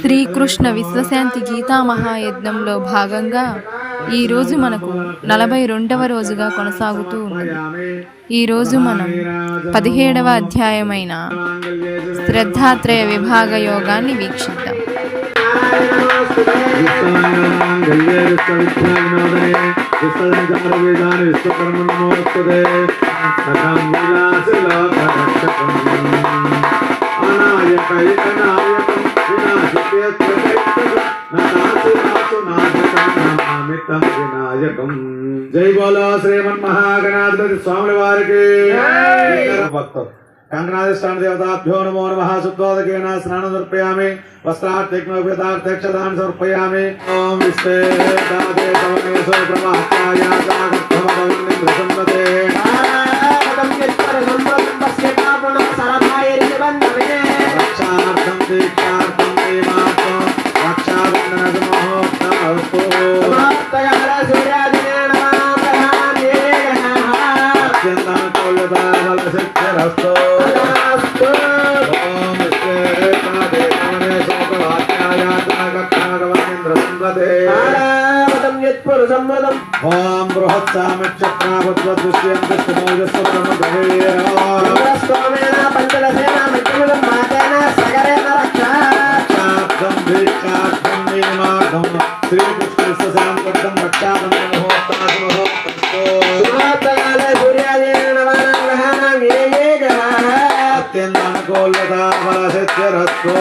శ్రీకృష్ణ విశ్వశాంతి గీతా మహాయజ్ఞంలో భాగంగా ఈరోజు మనకు 42వ రోజుగా కొనసాగుతూ ఉన్నది. ఈరోజు మనం 17వ అధ్యాయమైన శ్రద్ధాత్రయ విభాగ యోగాన్ని వీక్షిద్దాం. जय बोलो श्रीमन महागणाधिपति स्वामी वारिकी भक्त कंकणाधिष्ठान देवताभ्यो नमो नमः। शुद्धोदकेन स्नानं समर्पयामि, वस्त्रार्थेक्षदान समर्पयामि। ओम विश्वे दाते सवनेषु ब्रह्महत्याया जागर्थमदवन्निं प्रसन्नते रक्षार्थं दीक्षार्थं देवार्थं रक्षाबन्धनसमहोक्तास्तु अत्यन्तनुकूलताबलसिद्धिरस्तु। ओम विश्वे दाते सवनेषु ब्रह्महत्याया जागर्थमदवन्निं प्रसन्नते ओम बृहत्सामक्षत्रावद्वदृश्यं दृष्टमोजस्वरमधवेरस्वामेन पंचदशेन मित्रमिदं मातेन सगरेण रक्षार्थं दीक्षार्थं नियमार्थं श्रीकृष्णस्य रक्षाबन्धनमहोत्तासुमहोत्तस्तो सुमहोत्तकाले सूर्यादीन नवानां ये ग्रहाः अत्यन्तनुकूलता बलसिद्धिरस्तु।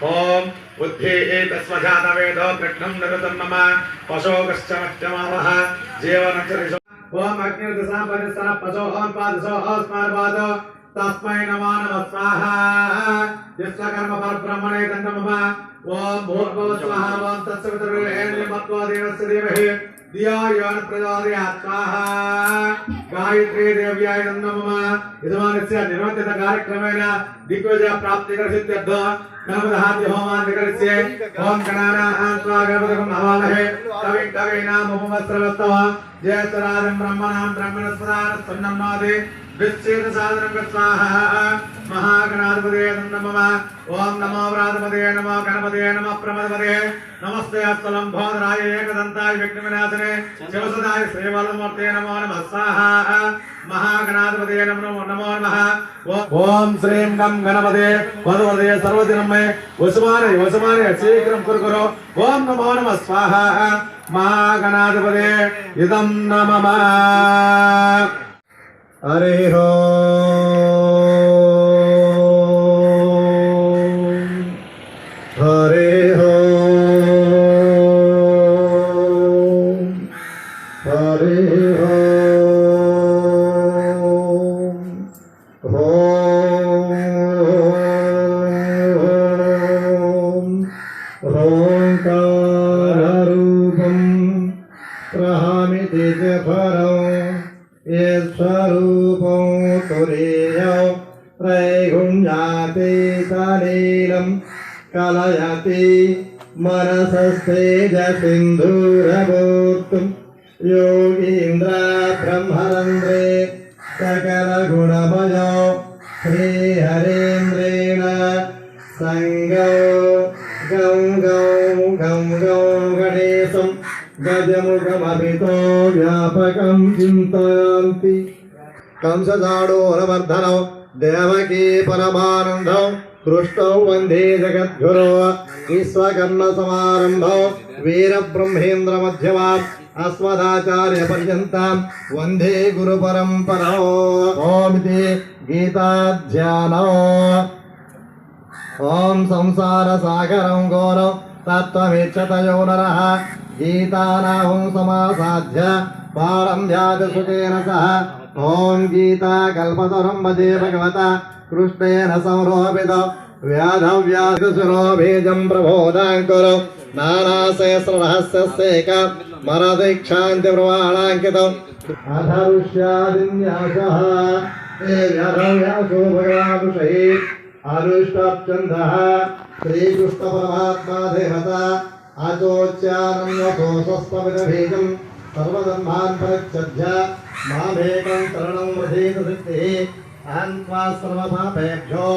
ओम बुद्धि एतस्मजातवेदो कृष्णं नरतं मम पशोकश्चमत्यमावः जीवनचरिषो ओम अग्निर्दशा परिस्था पशो ओम पादसो अस्मार्वाद तस्मै नमो नमः स्वाहा यस्य कर्म परब्रह्मणे तन्नमः ओम भूर्भुवः स्वाहा ओम तत्सवितुर्वरेण्यं देवस्य धीमहि धियो यो न प्रचोदयात् स्वाहा गायत्री देव्याय नमः। यजमानस्य निर्वर्तित कार्यक्रमेण दिग्विजय प्राप्तिकरसिद्ध्यर्थ गणपति होमान् करिष्ये। ओम गणानां त्वा गणपतिं हवामहे कविं कवीनामुपमस्रवस्तव ज्येष्ठराजं ब्रह्मणां ब्रह्मणस्पदानस्तन्नमादि विच्छेद साधनं स्वाहा महागणाधिपतये नमः। ओम नमो व्रातपतये नमो गणपतये नमः प्रमदपतये नमस्ते अस्तलं भोदराय एकदन्ताय विघ्नविनाशने शिवसदाय श्रीवल्लभमूर्ते नमो नमः स्वाहा महागणाधिपतये नमो नमः। ओम श्रीं गं गणपते वदवदये सर्वदिनमय वसुमाने वसुमाने शीघ्रं कुरु ओम नमो नमः स्वाहा महागणाधिपतये इदं नमः। हरिः हरिः हरिः ओंकाररूपं प्रहमिति च परं यस्वरूपं तुरीयं त्रैगुण्यातीतनीलं कलयति मनसस्तेजसिन्धूरमूर्तिं योगीन्द्र ब्रह्मरन्ध्रे सकलगुणमयो श्रीहरेन्द्रेण संग गं गं गं गं गणेशं गजमुखमभितो व्यापकं चिन्तयन्ति कंसचाणूरमर्दनौ देवकी परमानन्दौ कृष्णौ वन्दे जगद्गुरो विश्वकर्मसमारम्भौ वीरब्रह्मेन्द्रमध्यमाम् अस्मदाचार्यपर्यन्तां वन्दे गुरुपरम्परौ ओमिति गीताध्यानौ ॐ संसारसागरं घोरं तत्त्वमिच्छतयो नरः गीतानाहं समासाध्य पारं व्याजसुतेन सह ॐ गीता कल्पतरुं वदे भगवता कृष्णेन संरोपित व्याधव्याधसुरो बीजं प्रबोधाङ्कुरो नानासहस्ररहस्यस्यैक मरदीक्षान्तिप्रमाणाङ्कितम् अधरुष्यादिन्यासः ते व्याधव्यासो भगवानुषये अनुष्टप्छन्दः श्रीकृष्णपरमात्मा देवता अचोच्यानन्वकोशस्त्वमिदबीजं सर्वधर्मान् परित्यज्य मामेकं शरणं व्रजेत सिद्धिः अहं त्वा सर्वपापेभ्यो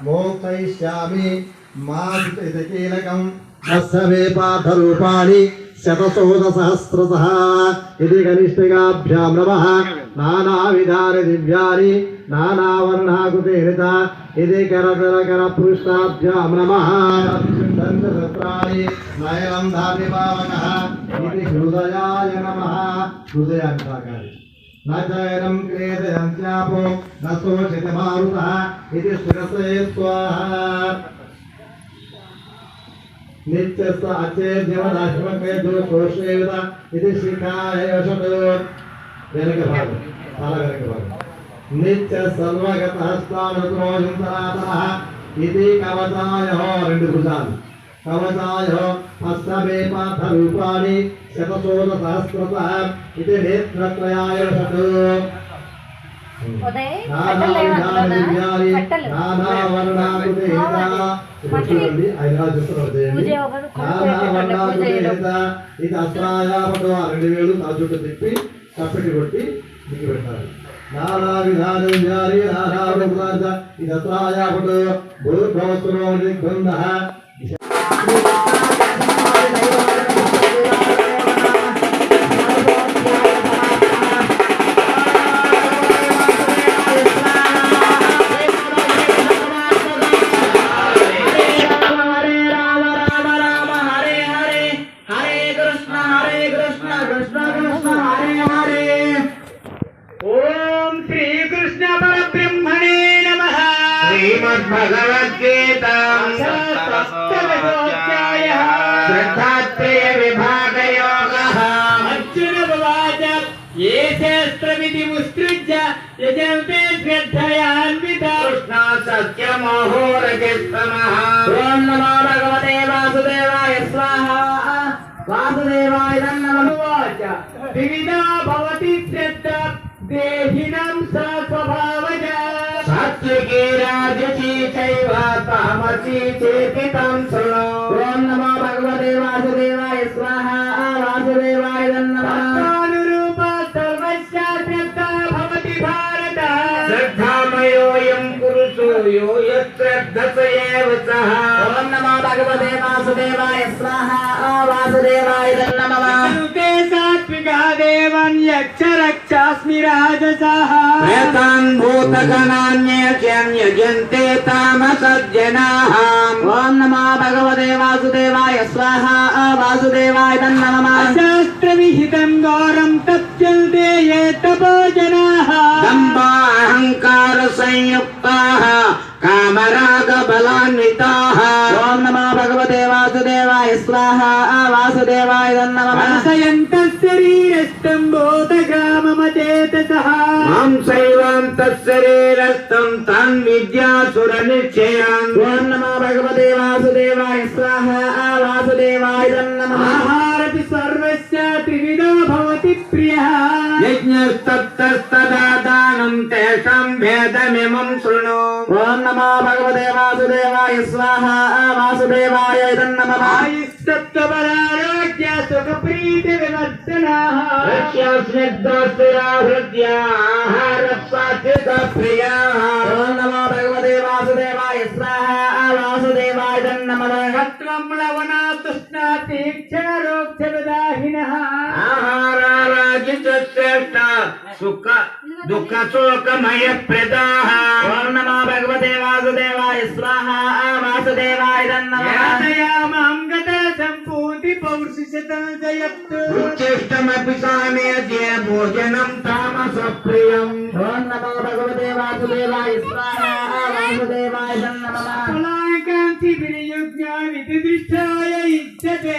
मोक्षयिष्यामि मा कीलकं तस्य मे पार्थरूपाणि शतशोधसहस्रशः इति कनिष्ठिकाभ्यां नमः नानाविधानि दिव्यानि नानावर्णाकृतेरिता इति करकरकरपृष्ठाभ्यां नमः दन्तसत्राणि नयनं धार्मिपावकः इति हृदयाय नमः हृदयान्ताकारि न चयनं क्रियते न शोषिते मारुतः इति शिरसे स्वाहा नित्यस्य अचेद्यवदाश्वके दुःशोषेवित इति शिखाय षट् वेनकभागं पालवेनकभागं नित्य सर्वगतः स्थानत्रोऽन्तरातः इति कवचायः రెండు భుజాలు कवचायः हस्तमे पार्थरूपाणि शतशोधसहस्रतः इति नेत्रत्रयाय षट् ఇది అస్త్రాయాపటు ఆ 2 వేలు నా చుట్టూ తిప్పి కప్పెట్టి కొట్టి దిగి పెట్టాలి నానా విధానం జారి నానా ఇది అస్త్రాయాపటు భూర్భవస్సులో దిగ్బంధ भगवद्गीता श्रद्धात्रय विभाग योगः अर्जुन उवाच ये शास्त्रविधि मुत्सृज्य यजन्ते श्रद्धयान्विता कृष्णा सत्यमोहोरजस्तमः ॐ नमो भगवते वासुदेवाय स्वाहा वासुदेवाय नमः उवाच विविधा भवति श्रद्धा देहिनां सा स्वभावजा सात्विकी राजसी चैव तामसी चेति तं शृणु ॐ नमो भगवते वासुदेवाय स्वाहा वासुदेवाय नमः अनुरूपा सर्वस्य श्रद्धा भवति भारत श्रद्धामयोऽयं पुरुषो यो यच्छ्रद्धस एव सः ॐ नमो भगवते वासुदेवाय स्वाहा वासुदेवाय नमः ते सात्विका देवान् यक्ष रक्षास्मि राजसः प्रेतान् भूतगणान्येष्यन् यजन्ते तामसज्जनाः ॐ नमो भगवते वासुदेवाय स्वाहा वासुदेवाय नमः शास्त्रविहितं घोरं तप्यन्ते ये तपोजनाः दम्भाहङ्कार संयुक्ताः कामरागबलान्विताः ॐ नमो भगवते वासुदेवाय स्वाहा वासुदेवाय नमः संयन्तः शरीरस्थं बोधग्राममचेतसः मां शैवां तत्शरीरस्थं तान् विद्यासुरनिश्चयान् ॐ नमो भगवते वासुदेवाय स्वाहा वासुदेवाय नमः आहारति सर्वस्य त्रिविधो भवति प्रियः यज्ञस्तप्तस्तदा दानं तेषां भेदमिमं शृणु ॐ नमो भगवते वासुदेवाय स्वाहा वासुदेवाय नमः आयुस्तत्त्वबलारोग्य सुखप्रीतिविवर्धनाः रक्ष्यास्निग्धस्थिराहृद्याहारस्वात्विकप्रियाः ॐ नमो भगवते वासुदेवाय स्वाहा वासुदेवाय नमः నమః తత్వం లవనాతుష్ణా తీక్షణరోక్షవిదాహినః ఆహారారాజితశ్రేష్ఠ సుఖ దుఃఖ శోకమయ ప్రదాః ఓం నమో భగవతే వాసుదేవాయ స్వాహా వాసుదేవాయ నమః యాతయామాంగత సంపూతి పౌరుషిశతం జయత్తు ఉచ్ఛిష్టమపి సామేత్య భోజనం తామస ప్రియం ఓం నమో భగవతే వాసుదేవాయ స్వాహా వాసుదేవాయ నమః ఫలాకాంతి వినియుజ్ఞా విధిదృష్టాయ ఇచ్చతే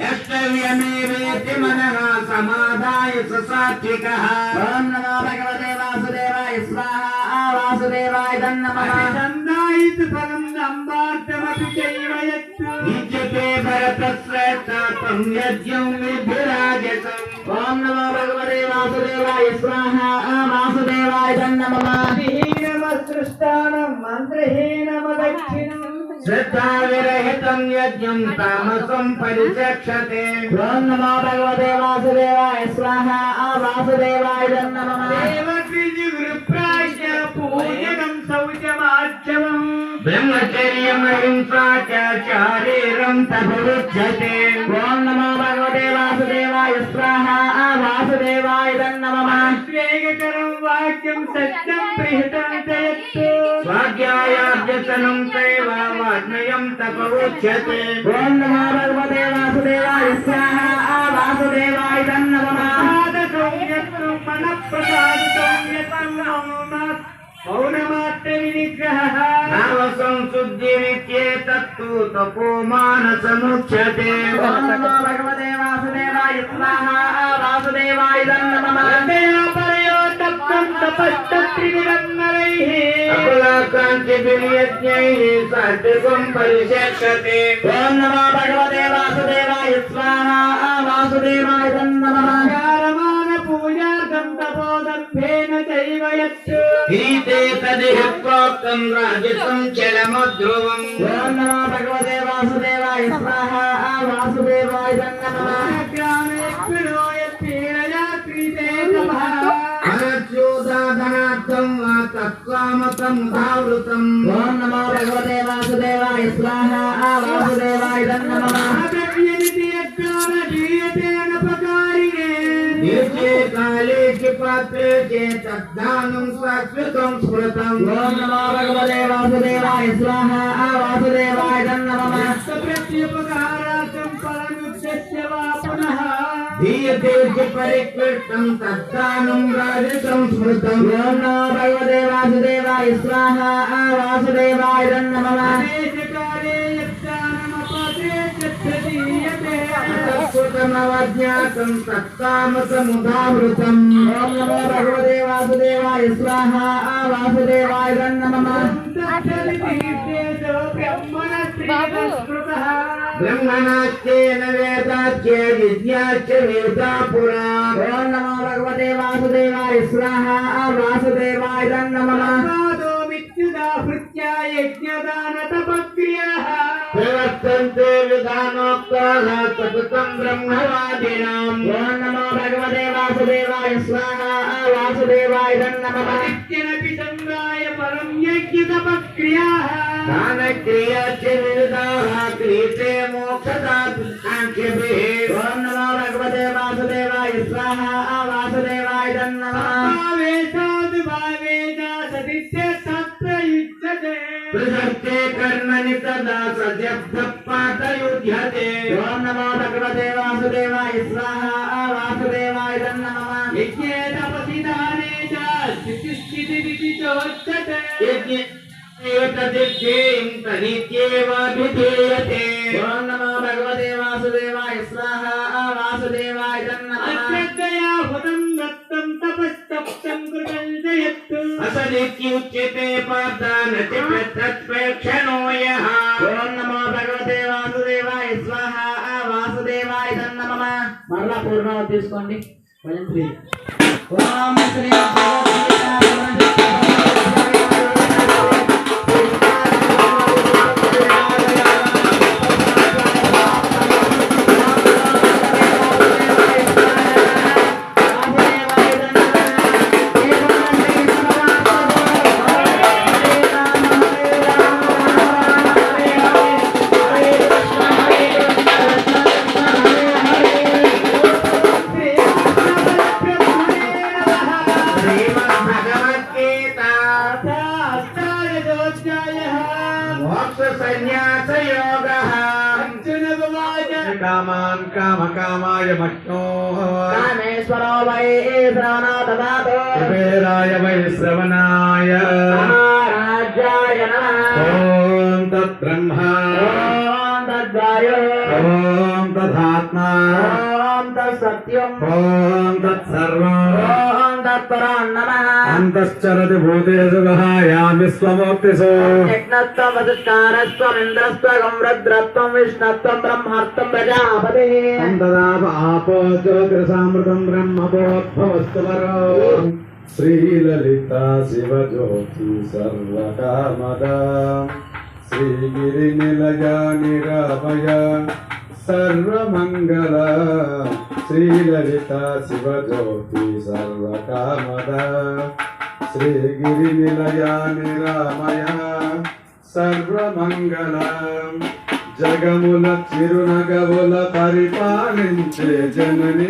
యష్టవ్యమేవేతి మనః సమాదాయ సాత్వికః ఓం నమో భగవతే వాసుదేవాయ స్వాహా వాసుదేవాయ నమః సందాయిత్ ఫలం దంబార్థమపి చైవ యత్తు ఇజ్జతే భరతశ్రేష్ఠ తం యజ్ఞం విధిరాజసం ఓం నమో భగవతే వాసుదేవాయ స్వాహా వాసుదేవాయ నమః హీనమసృష్టానం మంత్రహీనమదక్షిణం శ్రద్ధావిరహితం యజ్ఞం తామసం పరిచక్షతే ఓం నమో భగవతే వాసుదేవాయ స్వాహా వాసుదేవాయ నమః దేవద్విజృప్రాజ్ఞ పూజనం శౌచమార్జవం బ్రహ్మచర్యమహింసా చ శారీరం తపరుచ్యతే ఓం నమో భగవతే వాసుదేవాయ స్వాహా వాసుదేవాయ నమః వేగకరం వాక్యం సత్యం ప్రిహితం జయత్తు స్వాధ్యాయాభ్యసనం చైవ వాగ్మయం తపరుచ్యతే ఓం నమో భగవతే వాసుదేవాయ స్వాహా వాసుదేవాయ నమః సౌమ్యత్వం మనఃప్రసాదితం యత్నం మౌనమాత్ర వినిగ్రహః నావసంశుద్ధిరిత్యేతత్తు తపోమానసముచ్యతే ఓం నమో భగవతే వాసుదేవాయ స్వాహా వాసుదేవాయ నమః పరయోత్తప్తం తపస్తత్రివిరన్నరైః అకులాకాంతి వినియజ్ఞైః సాత్వికం పరిశేక్షతే ఓం నమో భగవతే వాసుదేవాయ స్వాహా వాసుదేవాయ నమః చారమాన పూజార్థం తపోదభ్యేన చైవ యత్తు గీతే తదిహ్యోక్తం రాజసం చలమధ్రువం ఓం నమో భగవతే వాసుదేవాయ స్వాహా వాసుదేవాయ నమః గ్రామేక్షణో యత్పీడయా క్రీతే తపః అనచ్యోదాధనార్థం వా తత్వామతం ధావృతం ఓం నమో భగవతే వాసుదేవాయ స్వాహా వాసుదేవాయ నమః ఆదవ్యనితి యజ్ఞాన జీయతేనపకారిణే నిర్జే కాలే పాత్రే చే తద్దానం శాశ్వతం స్మృతం ఓం నమో భగవతే వాసుదేవాయ స్వాహా వాసుదేవాయ నమః ప్రత్యుపకారార్థం పరముచ్యస్య వా పునః దీయతే పరికృష్టం తద్దానం రాజసం స్మృతం ఓం నమో భగవతే వాసుదేవాయ స్వాహా వాసుదేవాయ నమః దేశకాలే యజ్ఞానమపదే చచ్చదీయతే తత్కృతమవజ్ఞాతం తత్తామసముదావృతం ఓం నమో భగవతే వాసుదేవాయ స్వాహా వాసుదేవాయ నమః తచ్చలితీర్థేషు బ్రహ్మణ శ్రీమస్కృతః బ్రహ్మణాచ్యేన వేదాచ్య విద్యాచ్చ వేదా పురా ఓం నమో భగవతే వాసుదేవాయ స్వాహా వాసుదేవాయ నమః పాదో మిత్యుదాహృత్య యజ్ఞదాన తపక్రియాః ప్రవర్తంతే విధానోక్తాః సతతం బ్రహ్మవాదినాం ఓం నమో భగవతే వాసుదేవాయ స్వాహా వాసుదేవాయ నమః నిత్యనపి సంగాయ పరం యజ్ఞతపక్రియాః దానక్రియాచ్చ వివిధాః క్రీతే మోక్షదాకాంక్షిభిః ఓం నమో భగవతే వాసుదేవాయ స్వాహా వాసుదేవాయ నమః భావేషాద్ భావేన సదిత్య తత్రయుజ్యతే ప్రసక్తే కర్మణి తదా సజబ్ద పాఠయుధ్యతే ఓం నమో భగవతే వాసుదేవాయ స్వాహా వాసుదేవాయ నమః యజ్ఞే తపసి దానే చ స్థితిస్థితిరితి చోచ్యతే ఏతదిత్యేయం తనిత్యేవాభిధీయతే ఓం నమో భగవతే వాసుదేవాయ స్వాహా వాసుదేవాయ నమః అశ్రద్ధయా హుతం దత్తం తపస్తప్తం కృతం జయత్తు అసలిత్యుచ్యతే పార్థానతి ప్రత్యక్షణో యః ఓం నమో భగవతే వాసుదేవాయ స్వాహా వాసుదేవాయ నమః మరలా పూర్ణం తీసుకోండి ఓం శ్రీ कामान् कामकामाय मह्नो कामेश्वरो वै श्रवणो ददातु कुबेराय वै श्रवणाय महाराजाय नमः ॐ तद्ब्रह्मा ॐ तद्वायु ॐ तदात्मा ॐ तत्सत्यम् ॐ तत्सर्वम् ॐ तत्परं नमः अन्तश्चरति भूतेषु गहायामि स्वमूर्तिषु यज्ञत्वं वसिष्ठारस्त्वम् इन्द्रस्त्वं रुद्रत्वं विष्णुत्वं ब्रह्मत्वं प्रजापतिः अन्तराप आपो ज्योतिरसामृतं ब्रह्मपोद्भवस्तु वरो श्रीललिता शिवज्योति सर्वकामदा श्रीगिरिनिलया निरामय सर्वमङ्गला श्रीललिता शिवज्योति सर्वकामदा श्रीगिरिनिलया निरामय सर्वमङ्गला జగముల చిరునగవుల పరిపాలించే జననీ